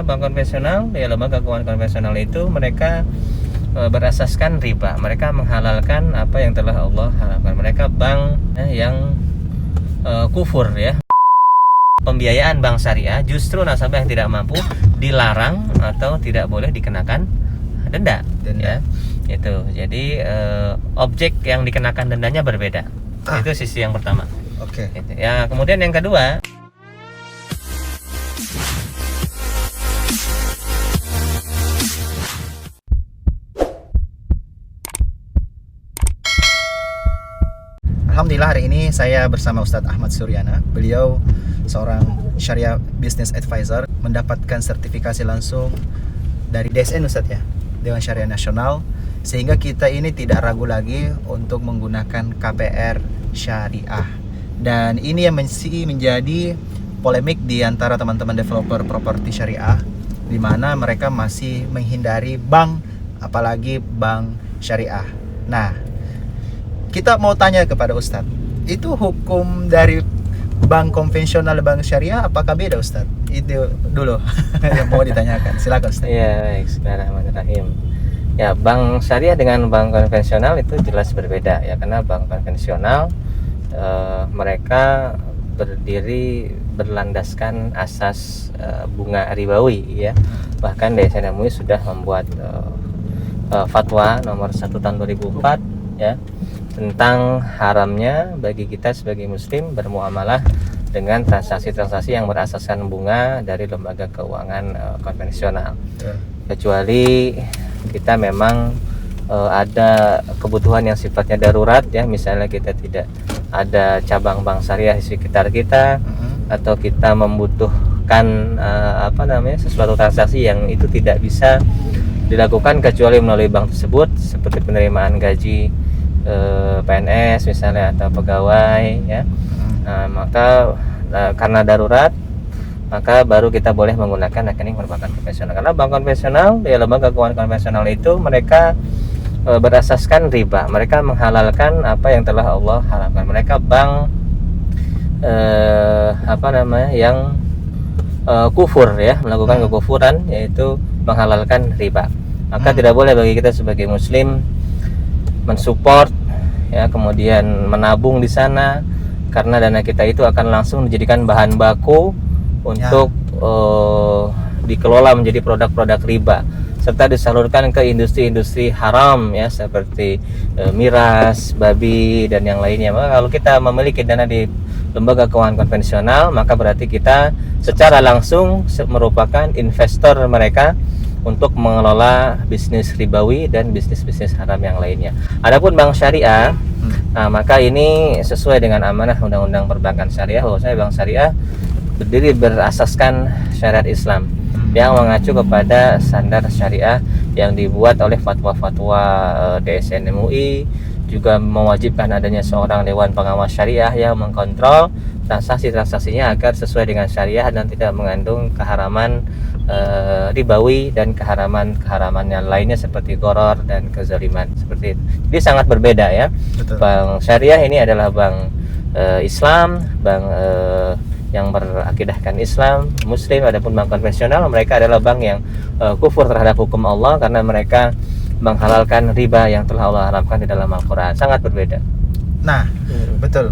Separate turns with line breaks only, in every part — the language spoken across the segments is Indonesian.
Bank konvensional, ya lembaga keuangan konvensional itu mereka berasaskan riba. Mereka menghalalkan apa yang telah Allah haramkan. Mereka bank yang kufur ya. Pembiayaan bank syariah justru nasabah yang tidak mampu dilarang atau tidak boleh dikenakan denda. Ya. Itu. Jadi objek yang dikenakan dendanya berbeda. Itu sisi yang pertama.
Oke.
Gitu. Ya, kemudian yang kedua,
Alhamdulillah hari ini saya bersama Ustadz Ahmad Suryana. Beliau seorang Syariah Business Advisor, mendapatkan sertifikasi langsung dari DSN Ustadz ya, Dewan Syariah Nasional, sehingga kita ini tidak ragu lagi untuk menggunakan KPR Syariah. Dan ini yang masih menjadi polemik di antara teman-teman developer properti syariah, di mana mereka masih menghindari bank, apalagi bank syariah. Nah, kita mau tanya kepada Ustadz, itu hukum dari bank konvensional bank syariah apakah beda Ustadz? Itu dulu yang mau ditanyakan. Silakan Ustadz.
iya baik, bismillahirrahmanirrahim. Ya, bank syariah dengan bank konvensional itu jelas berbeda ya, karena bank konvensional mereka berdiri berlandaskan asas bunga ribawi ya. Bahkan DSN MUI sudah membuat fatwa nomor 1 tahun 2004 ya, tentang haramnya bagi kita sebagai muslim bermuamalah dengan transaksi-transaksi yang berasaskan bunga dari lembaga keuangan konvensional. Kecuali kita memang ada kebutuhan yang sifatnya darurat ya, misalnya kita tidak ada cabang bank syariah di sekitar kita, atau kita membutuhkan sesuatu transaksi yang itu tidak bisa dilakukan kecuali melalui bank tersebut, seperti penerimaan gaji PNS misalnya atau pegawai ya. Nah, maka karena darurat, maka baru kita boleh menggunakan rekening perbankan konvensional. Karena bank konvensional, ya lembaga keuangan konvensional itu mereka berasaskan riba. Mereka menghalalkan apa yang telah Allah haramkan. Mereka bank yang kufur ya, melakukan kekufuran, yaitu menghalalkan riba. Maka tidak boleh bagi kita sebagai muslim mensupport ya, kemudian menabung di sana, karena dana kita itu akan langsung dijadikan bahan baku untuk dikelola menjadi produk-produk riba, serta disalurkan ke industri-industri haram ya, seperti miras, babi dan yang lainnya. Maka kalau kita memiliki dana di lembaga keuangan konvensional, maka berarti kita secara langsung merupakan investor mereka untuk mengelola bisnis ribawi dan bisnis-bisnis haram yang lainnya. Adapun bank syariah, nah, maka ini sesuai dengan amanah Undang-Undang Perbankan Syariah, bahwasanya bank syariah berdiri berasaskan syariat Islam yang mengacu kepada standar syariah yang dibuat oleh fatwa-fatwa DSN MUI, juga mewajibkan adanya seorang dewan pengawas syariah yang mengkontrol transaksi-transaksinya agar sesuai dengan syariah dan tidak mengandung keharaman ribawi dan keharaman yang lainnya seperti gharar dan kezaliman, seperti itu. Jadi sangat berbeda ya. Betul. Bank syariah ini adalah bank Islam, bank yang berakidahkan Islam, muslim. Adapun bank konvensional, mereka adalah bank yang kufur terhadap hukum Allah, karena mereka menghalalkan riba yang telah Allah haramkan di dalam Al-Quran. Sangat berbeda.
Nah, betul.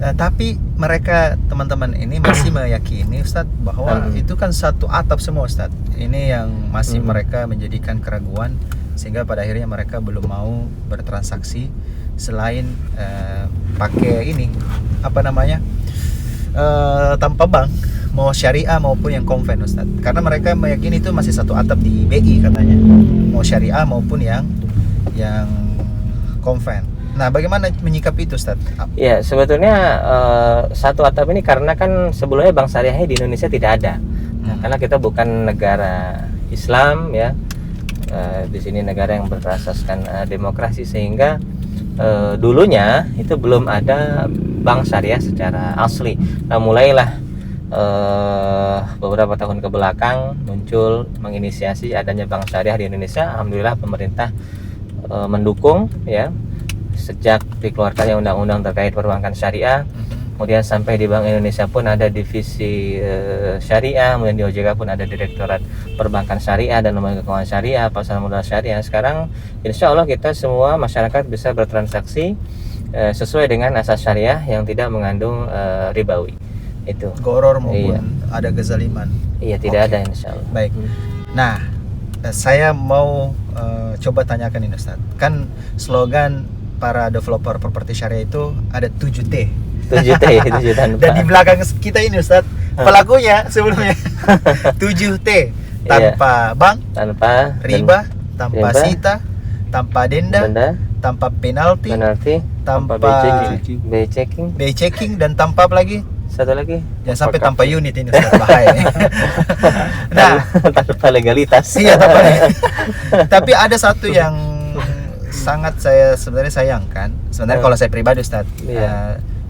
Tapi mereka, teman-teman ini masih meyakini Ustadz bahwa itu kan satu atap semua Ustadz. Ini yang masih mereka menjadikan keraguan, sehingga pada akhirnya mereka belum mau bertransaksi selain pakai ini tanpa bank, mau syariah maupun yang konven Ustadz. Karena mereka meyakini itu masih satu atap di BI katanya, mau syariah maupun yang konven. Nah, bagaimana menyikapi itu Ustaz?
Ya, sebetulnya satu atap ini karena kan sebelumnya bank syariahnya di Indonesia tidak ada. Nah, karena kita bukan negara Islam ya, di sini negara yang berasaskan demokrasi, sehingga dulunya itu belum ada bank syariah secara asli. Nah, mulailah beberapa tahun ke belakang muncul menginisiasi adanya bank syariah di Indonesia. Alhamdulillah pemerintah mendukung ya, sejak dikeluarkannya undang-undang terkait perbankan syariah kemudian sampai di Bank Indonesia pun ada divisi syariah, kemudian di OJK pun ada direktorat perbankan syariah dan lembaga keuangan syariah, pasar modal syariah. Sekarang insya Allah kita semua masyarakat bisa bertransaksi sesuai dengan asas syariah yang tidak mengandung ribawi. Itu
Goror maupun ada kezaliman.
iya, tidak ada insya Allah.
Baik. Nah, saya mau coba tanyakan ini Ustaz. Kan slogan para developer properti syariah itu ada 7T.
7T, 7 tanpa.
Dan di belakang kita ini Ustaz, pelakunya sebelumnya 7T. Tanpa bank,
Tanpa
riba, tanpa
riba,
sita, tanpa denda, tanpa penalti, tanpa
B checking,
checking, dan tanpa apa lagi?
satu lagi
Jangan sampai tanpa unit ini Ustaz, bahaya. Nah,
tanpa legalitas.
iya tanpa. Tapi ada satu yang sangat saya sebenarnya sayangkan. Sebenarnya kalau saya pribadi Ustaz,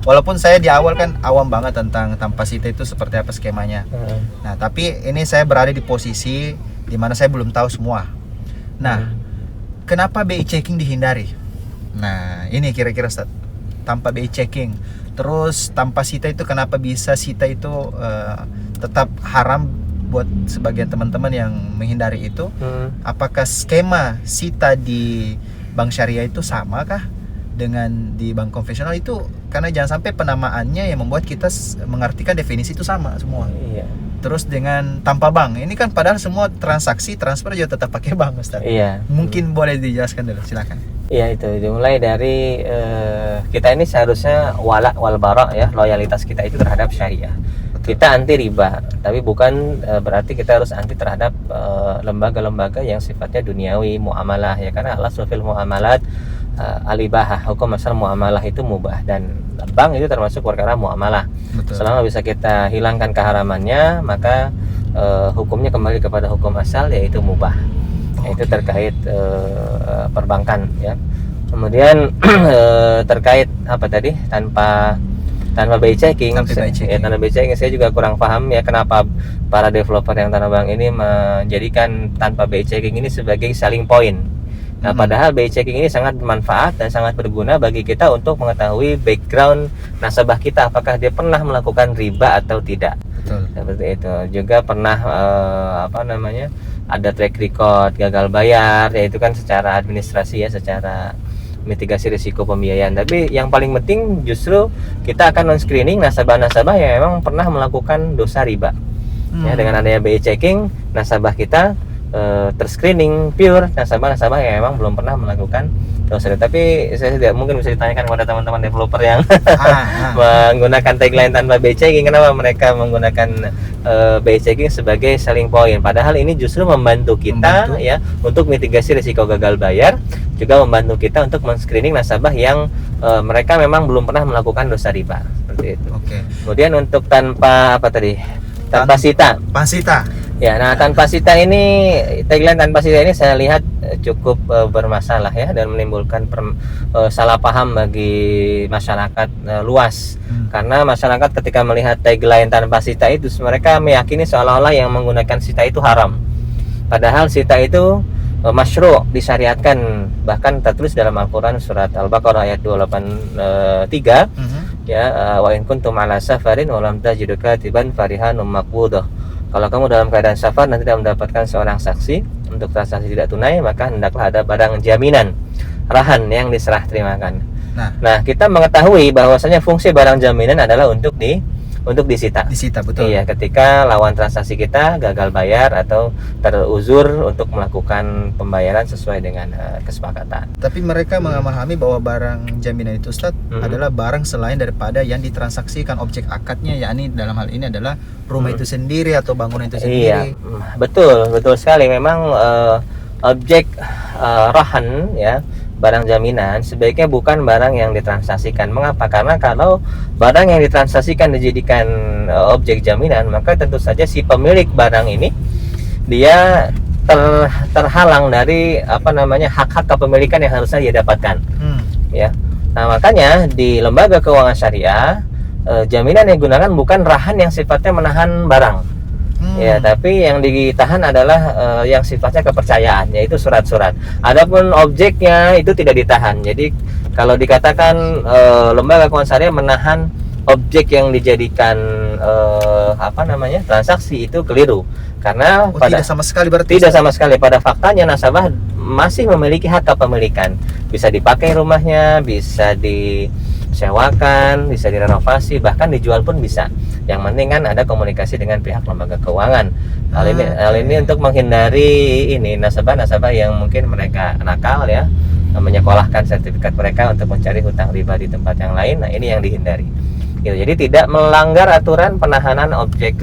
walaupun saya di awal kan awam banget tentang tanpa sita itu seperti apa skemanya. Nah, tapi ini saya berada di posisi di mana saya belum tahu semua. Nah, kenapa BI checking dihindari? Nah, ini kira-kira Ustaz. Tanpa BI checking, terus tanpa sita itu kenapa bisa sita itu tetap haram buat sebagian teman-teman yang menghindari itu? Apakah skema sita di bank syariah itu sama kah dengan di bank konvensional itu? Karena jangan sampai penamaannya yang membuat kita mengartikan definisi itu sama semua.
Iya.
Terus dengan tanpa bank, ini kan padahal semua transaksi transfer juga tetap pakai bank Ustaz.
Iya.
Mungkin boleh dijelaskan dulu, silakan.
Iya, itu dimulai dari kita ini seharusnya wala wal bara ya, loyalitas kita itu terhadap syariah. Kita anti riba, tapi bukan berarti kita harus anti terhadap lembaga-lembaga yang sifatnya duniawi, muamalah ya, karena Allah fil muamalat alibahah, hukum asal muamalah itu mubah, dan bank itu termasuk perkara muamalah.
Betul.
Selama bisa kita hilangkan keharamannya, maka hukumnya kembali kepada hukum asal, yaitu mubah. Itu terkait perbankan ya. Kemudian terkait apa tadi, tanpa BI checking, tanpa BI checking saya juga kurang paham ya, kenapa para developer yang tanah bank ini menjadikan tanpa BI checking ini sebagai selling point. Nah, padahal BI checking ini sangat bermanfaat dan sangat berguna bagi kita untuk mengetahui background nasabah kita, apakah dia pernah melakukan riba atau tidak.
Betul.
Seperti itu. Juga pernah ada track record gagal bayar, yaitu kan secara administrasi ya, secara mitigasi risiko pembiayaan. Tapi yang paling penting justru kita akan men-screening nasabah-nasabah yang memang pernah melakukan dosa riba. Ya, dengan adanya BI checking, nasabah kita terscreening pure nasabah-nasabah yang memang belum pernah melakukan dosa. Tapi saya tidak mungkin bisa ditanyakan kepada teman-teman developer yang menggunakan tagline tanpa BI checking, kenapa mereka menggunakan BI checking sebagai selling point. Padahal ini justru membantu kita ya untuk mitigasi risiko gagal bayar, juga membantu kita untuk men-screening nasabah yang mereka memang belum pernah melakukan dosa riba. Seperti itu. Kemudian untuk tanpa tanpa sita. Ya, nah tanpa sita ini, tagline tanpa sita ini saya lihat cukup bermasalah ya, dan menimbulkan salah paham bagi masyarakat luas. Karena masyarakat ketika melihat tagline tanpa sita itu, mereka meyakini seolah-olah yang menggunakan sita itu haram. Padahal sita itu masyru', disyariatkan, bahkan tertulis dalam Al-Quran surat Al-Baqarah ayat 283 ya, wa in kuntum ala safarin wa lam tajidu katiban farihanum maqbudah. Kalau kamu dalam keadaan safar dan tidak mendapatkan seorang saksi untuk transaksi tidak tunai, maka hendaklah ada barang jaminan, rahan yang diserah terimakan. Nah, kita mengetahui bahwasanya fungsi barang jaminan adalah untuk disita.
Betul.
Iya, ketika lawan transaksi kita gagal bayar atau teruzur untuk melakukan pembayaran sesuai dengan kesepakatan.
Tapi mereka memahami bahwa barang jaminan itu Ustaz adalah barang selain daripada yang ditransaksikan objek akadnya, yakni dalam hal ini adalah rumah itu sendiri atau bangunan itu sendiri.
Iya, betul sekali. Memang objek rahan ya, barang jaminan sebaiknya bukan barang yang ditransaksikan. Mengapa? Karena kalau barang yang ditransaksikan dijadikan objek jaminan, maka tentu saja si pemilik barang ini dia terhalang dari hak-hak kepemilikan yang harusnya dia dapatkan. Ya. Nah, makanya di lembaga keuangan syariah jaminan yang digunakan bukan rahan yang sifatnya menahan barang. Ya, tapi yang ditahan adalah yang sifatnya kepercayaan, yaitu surat-surat. Adapun objeknya itu tidak ditahan. Jadi kalau dikatakan lembaga keuangan syariah menahan objek yang dijadikan transaksi itu keliru, karena
tidak sama sekali berarti.
Tidak sama sekali, pada faktanya nasabah masih memiliki hak kepemilikan, bisa dipakai rumahnya, bisa disewakan, bisa direnovasi, bahkan dijual pun bisa. Yang penting kan ada komunikasi dengan pihak lembaga keuangan. Hal ini untuk menghindari ini nasabah-nasabah yang mungkin mereka nakal ya, menyekolahkan sertifikat mereka untuk mencari hutang riba di tempat yang lain. Nah, ini yang dihindari. Gitu. Jadi tidak melanggar aturan penahanan objek,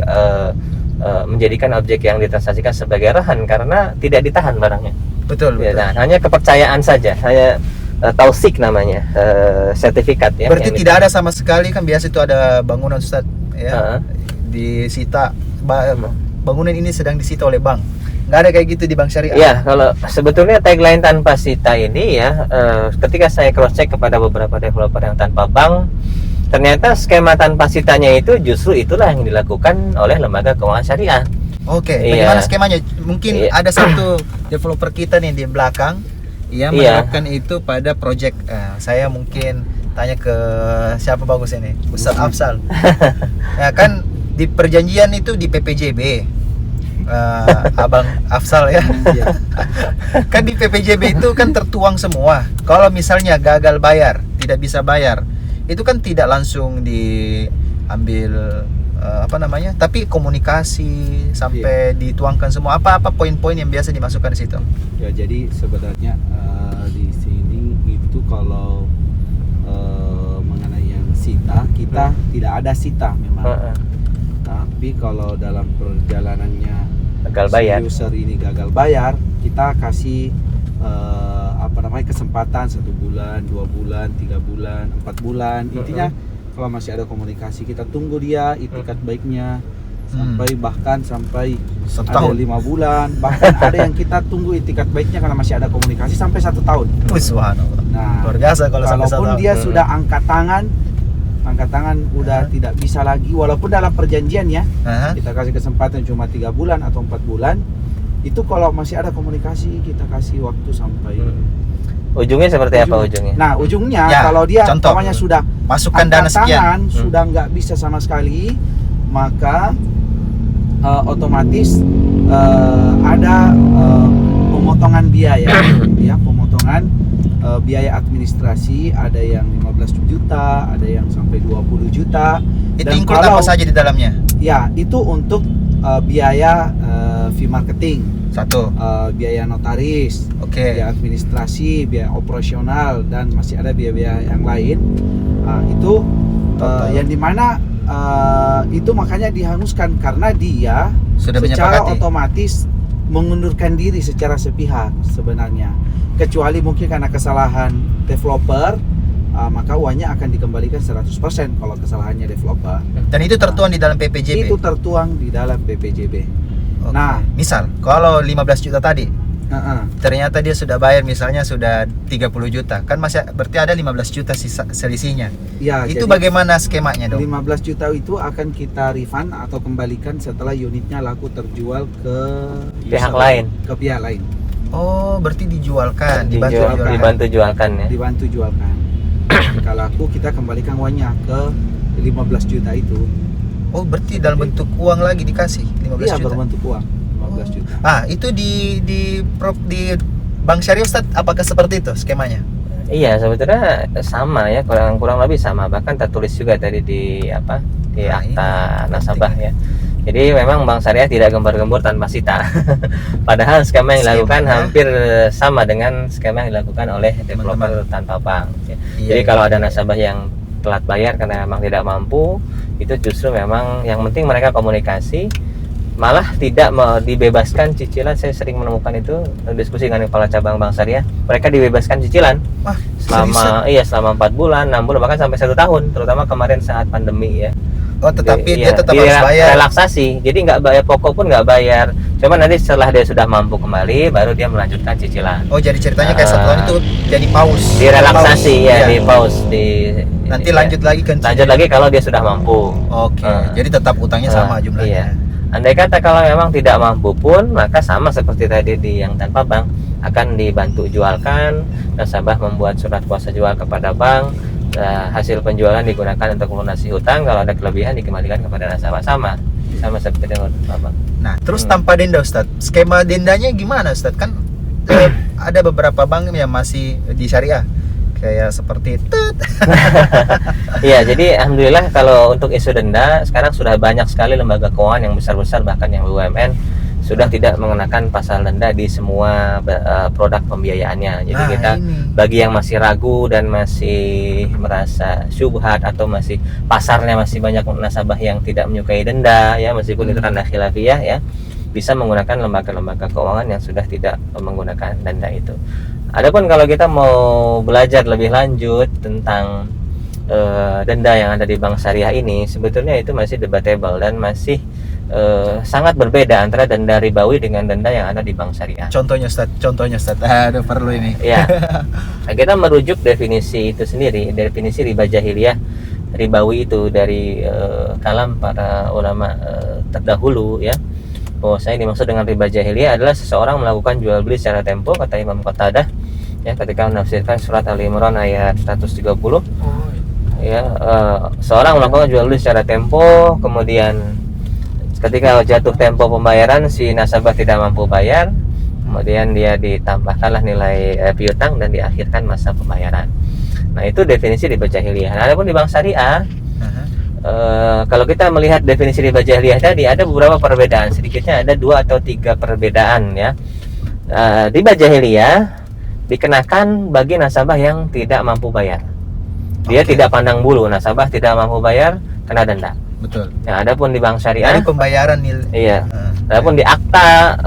menjadikan objek yang ditransaksikan sebagai rehan karena tidak ditahan barangnya.
Betul.
Ya, nah, hanya kepercayaan saja. Saya tausik namanya, sertifikat ya.
Berarti tidak ada sama sekali, kan biasa itu ada bangunan Ustaz ya, disita, bangunan ini sedang disita oleh bank. Nggak ada kayak gitu di bank syariah.
Iya, kalau sebetulnya tagline tanpa sita ini ya, ketika saya cross check kepada beberapa developer yang tanpa bank, ternyata skema tanpa sitanya itu justru itulah yang dilakukan oleh lembaga keuangan syariah.
Oke, bagaimana skemanya? Mungkin ada satu developer kita nih di belakang, menerapkan itu pada project. Saya mungkin tanya ke siapa bagus ini, Ustaz Afsal. Ya kan di perjanjian itu di PPJB, Abang Afsal ya. Kan di PPJB itu kan tertuang semua. Kalau misalnya gagal bayar, tidak bisa bayar, itu kan tidak langsung diambil tapi komunikasi sampai dituangkan semua. Apa poin-poin yang biasa dimasukkan di situ?
Ya, jadi sebenarnya di sini itu kalau mengenai yang sita, kita tidak ada sita memang. Tapi kalau dalam perjalanannya
gagal bayar,
user ini gagal bayar, kita kasih kesempatan 1 bulan, 2 bulan, 3 bulan, 4 bulan. Intinya kalau masih ada komunikasi, kita tunggu dia itikat baiknya sampai
1
ada
tahun,
5 bulan, bahkan ada yang kita tunggu itikat baiknya karena masih ada komunikasi sampai 1 tahun.
Subhanallah.
Nah,
luar biasa kalau
walaupun dia sudah angkat tangan udah tidak bisa lagi, walaupun dalam perjanjian ya, kita kasih kesempatan cuma 3 bulan atau 4 bulan, itu kalau masih ada komunikasi kita kasih waktu sampai
ujungnya seperti apa ujungnya?
Nah, ujungnya
ya,
kalau dia
contoh,
umpamanya sudah
masukkan dana sekian,
sudah nggak bisa sama sekali, maka otomatis ada pemotongan biaya, ya, pemotongan biaya administrasi, ada yang 15 juta, ada yang sampai 20 juta.
Itu
Dan
include apa saja di dalamnya?
Ya, itu untuk biaya fee marketing, biaya notaris, biaya administrasi, biaya operasional, dan masih ada biaya-biaya yang lain. Itu yang dimana itu makanya dihanguskan karena dia
sudah
secara otomatis mengundurkan diri secara sepihak sebenarnya, kecuali mungkin karena kesalahan developer, maka uangnya akan dikembalikan 100% kalau kesalahannya developer.
Dan itu tertuang di dalam PPJB?
Itu tertuang di dalam PPJB.
Nah, misal kalau 15 juta tadi, ternyata dia sudah bayar, misalnya sudah 30 juta, kan masih berarti ada 15 juta selisihnya.
Ya,
itu bagaimana skemanya dong?
15 juta itu akan kita refund atau kembalikan setelah unitnya laku terjual ke
pihak lain.
Ke pihak lain.
Oh, berarti dijualkan,
dibantu jualkan ya.
Dibantu jualkan. Jika laku, kita kembalikan uangnya ke 15 juta itu.
Oh, berarti dalam bentuk uang lagi dikasih 15 juta. Iya,
berbentuk uang 15 juta.
Itu di Bank Syariah Ustaz, apakah seperti itu skemanya?
Iya, sebetulnya sama ya, kurang lebih sama. Bahkan tertulis juga tadi di akta nasabah ya. Jadi memang Bank Syariah tidak gembar-gembor tanpa sita. Padahal skema yang dilakukan hampir sama dengan skema yang dilakukan oleh developer tanpa bank. Jadi kalau ada nasabah yang telat bayar karena memang tidak mampu, itu justru memang yang penting mereka komunikasi, malah tidak dibebaskan cicilan. Saya sering menemukan itu, diskusi dengan kepala cabang Bank Syariah, mereka dibebaskan cicilan selama 4 bulan, 6 bulan, bahkan sampai 1 tahun, terutama kemarin saat pandemi ya.
Oh, tetapi dia tetap harus bayar.
Relaksasi, jadi nggak bayar pokok pun nggak bayar. Cuma nanti setelah dia sudah mampu kembali, baru dia melanjutkan cicilan.
Oh, jadi ceritanya kayak 1 tahun itu jadi pause.
Direlaksasi di pause,
nanti lanjut lagi kan?
Lanjut lagi kalau dia sudah mampu.
Oke, jadi tetap utangnya sama jumlahnya.
Iya. Andai kata kalau memang tidak mampu pun, maka sama seperti tadi di yang tanpa bank, akan dibantu jualkan. Nasabah membuat surat kuasa jual kepada bank, hasil penjualan digunakan untuk melunasi hutang, kalau ada kelebihan dikembalikan kepada nasabah. Sama seperti yang Abang.
Nah, terus tanpa denda Ustadz, skema dendanya gimana Ustadz? Kan ada beberapa bank yang masih di syariah kayak seperti
Iya, jadi alhamdulillah kalau untuk isu denda sekarang sudah banyak sekali lembaga keuangan yang besar-besar, bahkan yang BUMN sudah tidak mengenakan pasal denda di semua produk pembiayaannya. Jadi bagi yang masih ragu dan masih merasa syubhat atau masih pasarnya masih banyak nasabah yang tidak menyukai denda ya, meskipun itu ranah khilafiyah ya, bisa menggunakan lembaga-lembaga keuangan yang sudah tidak menggunakan denda itu. Adapun kalau kita mau belajar lebih lanjut tentang denda yang ada di bank syariah ini, sebetulnya itu masih debatable dan masih sangat berbeda antara denda ribawi dengan denda yang ada di bank syariah.
Contohnya Ustaz. Aduh, perlu ini.
Ya. Kita merujuk definisi itu sendiri, definisi riba jahiliyah ribawi itu dari kalam para ulama terdahulu ya. Saya dimaksud dengan riba jahiliyah adalah seseorang melakukan jual beli secara tempo, kata Imam Qatadah ya, ketika menafsirkan surat Al-Imran ayat 130. Ya, seorang melakukan jual beli secara tempo, kemudian ketika jatuh tempo pembayaran si nasabah tidak mampu bayar, kemudian dia ditambahkanlah nilai piutang dan diakhirkan masa pembayaran. Nah, itu definisi riba jahiliyah. Nah, adapun di bank syariah, kalau kita melihat definisi riba jahiliyah tadi, ada beberapa perbedaan, sedikitnya ada 2 atau 3 perbedaan ya. Riba jahiliyah dikenakan bagi nasabah yang tidak mampu bayar. Dia tidak pandang bulu, nasabah tidak mampu bayar kena denda.
Betul.
Nah, adapun di bank syariah,
dari pembayaran nilai.
Iya. Adapun di akta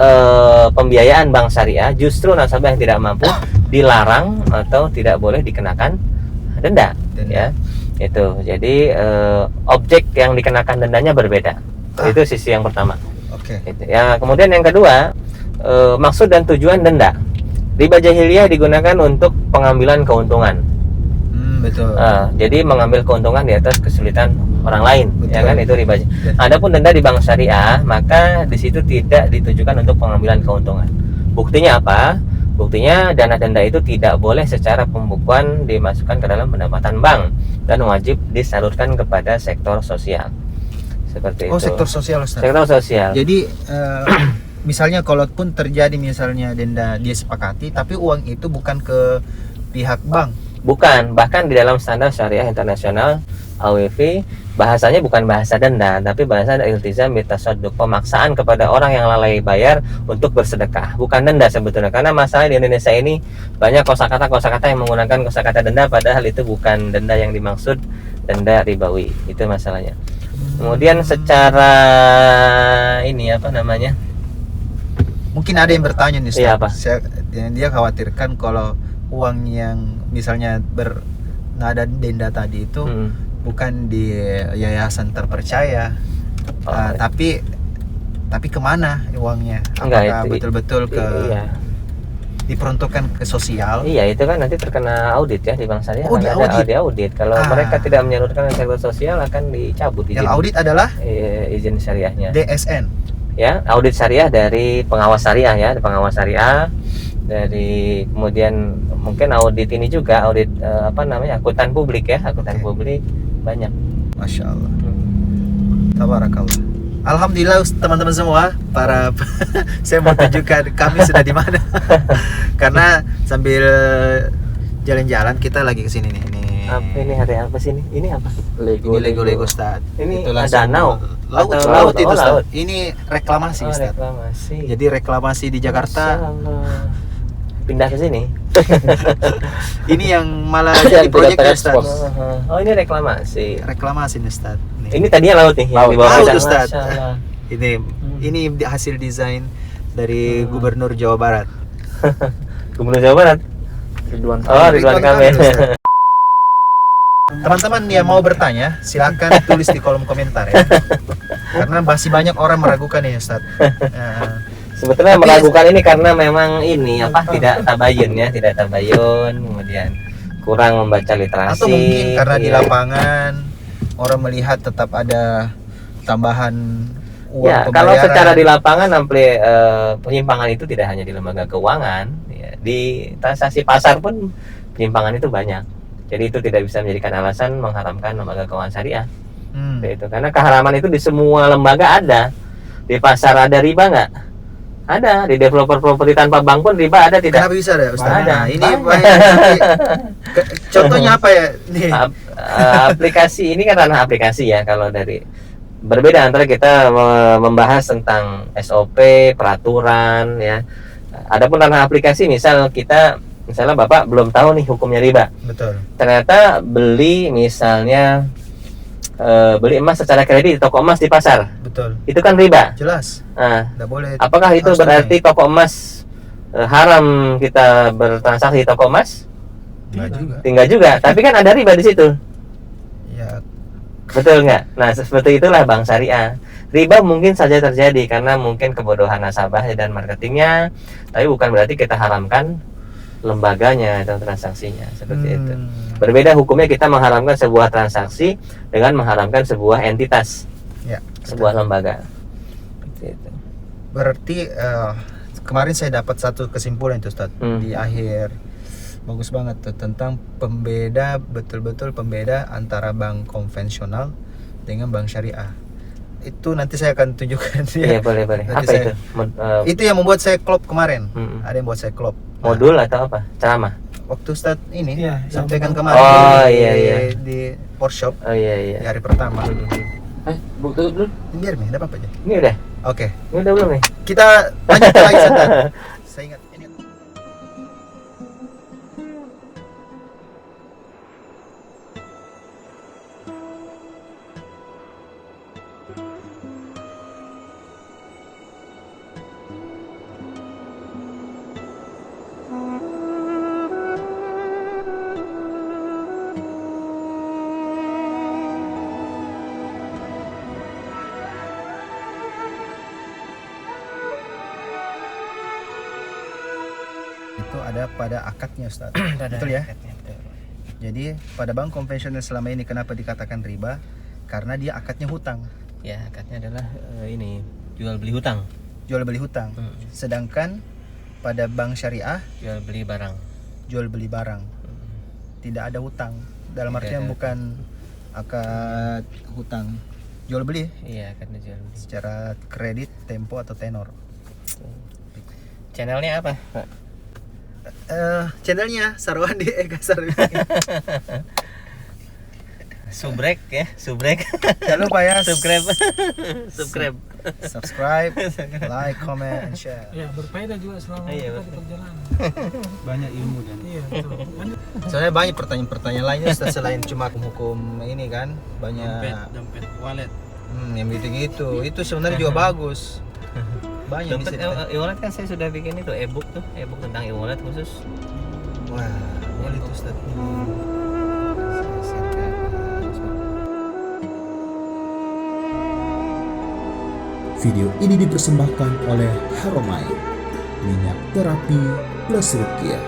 pembiayaan bank syariah, justru nasabah yang tidak mampu dilarang atau tidak boleh dikenakan denda. Ya. Itu. Jadi objek yang dikenakan dendanya berbeda. Itu sisi yang pertama.
Oke.
Ya, kemudian yang kedua, maksud dan tujuan denda. Riba jahiliyah digunakan untuk pengambilan keuntungan.
Betul.
Jadi mengambil keuntungan di atas kesulitan orang lain, betul. Ya kan, itu riba. Adapun denda di bank syariah, maka di situ tidak ditujukan untuk pengambilan keuntungan. Buktinya apa? Buktinya dana denda itu tidak boleh secara pembukuan dimasukkan ke dalam pendapatan bank dan wajib disalurkan kepada sektor sosial. Seperti itu.
Sektor sosial, Ustaz.
Sektor sosial.
Jadi misalnya kalaupun terjadi misalnya denda dia sepakati, tapi uang itu bukan ke pihak bank.
Bukan, bahkan di dalam standar syariah internasional AWV, bahasanya bukan bahasa denda, tapi bahasa iltizam bitasadduk, pemaksaan kepada orang yang lalai bayar untuk bersedekah. Bukan denda sebetulnya, karena masalah di Indonesia ini banyak kosakata yang menggunakan kosakata denda, padahal itu bukan denda yang dimaksud, denda ribawi. Itu masalahnya. Kemudian secara ini apa namanya?
Mungkin ada yang bertanya nih, Ustaz.
Iya, apa?
Dia khawatirkan kalau uang yang misalnya nggak ada denda tadi itu bukan di yayasan terpercaya, tapi kemana uangnya? Apakah betul-betul diperuntukkan ke sosial?
Iya, itu kan nanti terkena audit ya di bank syariah.
Di
audit. Kalau mereka tidak menyalurkan ke sektor sosial akan dicabut izin.
Yang audit adalah
izin syariahnya.
DSN.
Ya, audit syariah dari pengawas syariah ya, pengawas syariah. Dari kemudian mungkin audit ini juga audit akuntan publik ya, akuntan publik banyak.
Masya Allah. Tabarakallah. Alhamdulillah teman-teman semua, para saya mau tunjukkan kami sudah di mana. Karena sambil jalan-jalan kita lagi kesini nih.
Ini ada apa sih ini? Ini apa?
Lego Ustaz.
Ini danau.
Laut itu Ustaz. Ini reklamasi Ustaz.
Reklamasi.
Jadi reklamasi di Jakarta.
Pindah ke sini.
Ini yang malah jadi proyek Ustaz.
Oh, ini reklamasi.
Reklamasi nih Ustaz.
Ini tadinya laut nih, yang di bawah
laut Ustaz. Ini hasil desain dari Gubernur Jawa Barat.
Gubernur Jawa Barat. Ridwan Kamil.
Teman-teman yang mau bertanya, silakan tulis di kolom komentar ya. Karena masih banyak orang meragukan ya Ustaz.
Sebetulnya meragukan ini karena memang ini tidak tabayun, kemudian kurang membaca literasi.
Atau mungkin karena di lapangan orang melihat tetap ada tambahan uang pembayaran.
Kalau secara di lapangan penyimpangan itu tidak hanya di lembaga keuangan, ya, di transaksi pasar pun penyimpangan itu banyak. Jadi itu tidak bisa menjadikan alasan mengharamkan lembaga keuangan syariah.
Hmm.
Itu karena keharaman itu di semua lembaga ada. Di pasar ada riba nggak? Ada. Di developer properti tanpa bank pun riba ada tidak?
Kenapa bisa ada, Ustaz?
Ada.
Nah, ini
Banyak.
banyak. Contohnya apa ya? Nih.
Aplikasi ini kan ranah aplikasi ya. Kalau dari berbeda antara kita membahas tentang SOP, peraturan ya. Adapun ranah aplikasi, misalnya Bapak belum tahu nih hukumnya riba.
Betul.
Ternyata beli misalnya beli emas secara kredit di toko emas di pasar.
Betul.
Itu kan riba.
Jelas.
Nah,
Nggak boleh.
apakah itu
harus
berarti toko emas haram kita bertransaksi di toko emas?
Nggak juga.
Tinggal juga. Tapi kan ada riba di situ.
Ya,
Betul nggak? Nah, seperti itulah bank syariah. Riba mungkin saja terjadi karena mungkin kebodohan nasabah dan marketingnya, tapi bukan berarti kita haramkan lembaganya atau transaksinya seperti itu. Berbeda hukumnya kita mengharamkan sebuah transaksi dengan mengharamkan sebuah entitas,
ya.
sebuah lembaga. Seperti itu.
Berarti kemarin saya dapat satu kesimpulan itu, Ustaz, di akhir. Bagus banget tuh tentang betul-betul pembeda antara bank konvensional dengan bank syariah. Itu nanti saya akan tunjukkan
Iya, boleh.
Nanti
Apa itu?
Itu yang membuat saya klop kemarin.
Mm-mm.
Ada yang buat saya klop.
Modul atau apa? Ceramah?
Waktu Ustaz ini
Iya,
sampaikan
yang
kemarin
Oh,
di,
iya.
di workshop
Oh
di
iya.
hari pertama.
Tutup dulu.
Biar nih, ada apa aja.
Ini udah.
Oke,
Ini udah belum nih?
kita lanjutkan lagi, Ustaz. Saya ingat ini. Itu ada pada akadnya, Ustaz. Betul ya? Jadi pada bank konvensional selama ini kenapa dikatakan riba? Karena dia akadnya hutang,
Ya, akadnya adalah ini jual beli hutang,
jual beli hutang. Sedangkan pada bank syariah
jual beli barang.
jual beli barang, tidak ada hutang. Dalam
Tidak
artian
ada.
bukan akad hutang, jual beli
Iya, akadnya jual beli.
secara kredit, tempo atau tenor.
Channelnya apa, Pak?
Channelnya Sarwandi Eka Sarwandi.
Subrek ya, subrek.
Jangan lupa ya,
Subscribe.
subscribe, like, comment, and share.
Ya, berfaedah juga selama
Iya,
kita di
betul.
perjalanan.
Banyak ilmu dan
Iya, betul. Lanjut.
Soalnya banyak pertanyaan-pertanyaan lainnya, Ustaz, selain cuma hukum ini kan, banyak
dompet wallet.
yang gitu-gitu. Itu sebenarnya juga bagus. Banyak
Dompet
bisa.
e-wallet kan saya sudah bikin itu e-book tentang e-wallet khusus.
Wah, boleh tuh, Ustaz.
Video ini dipersembahkan oleh Haromai, minyak terapi plus ruqyah.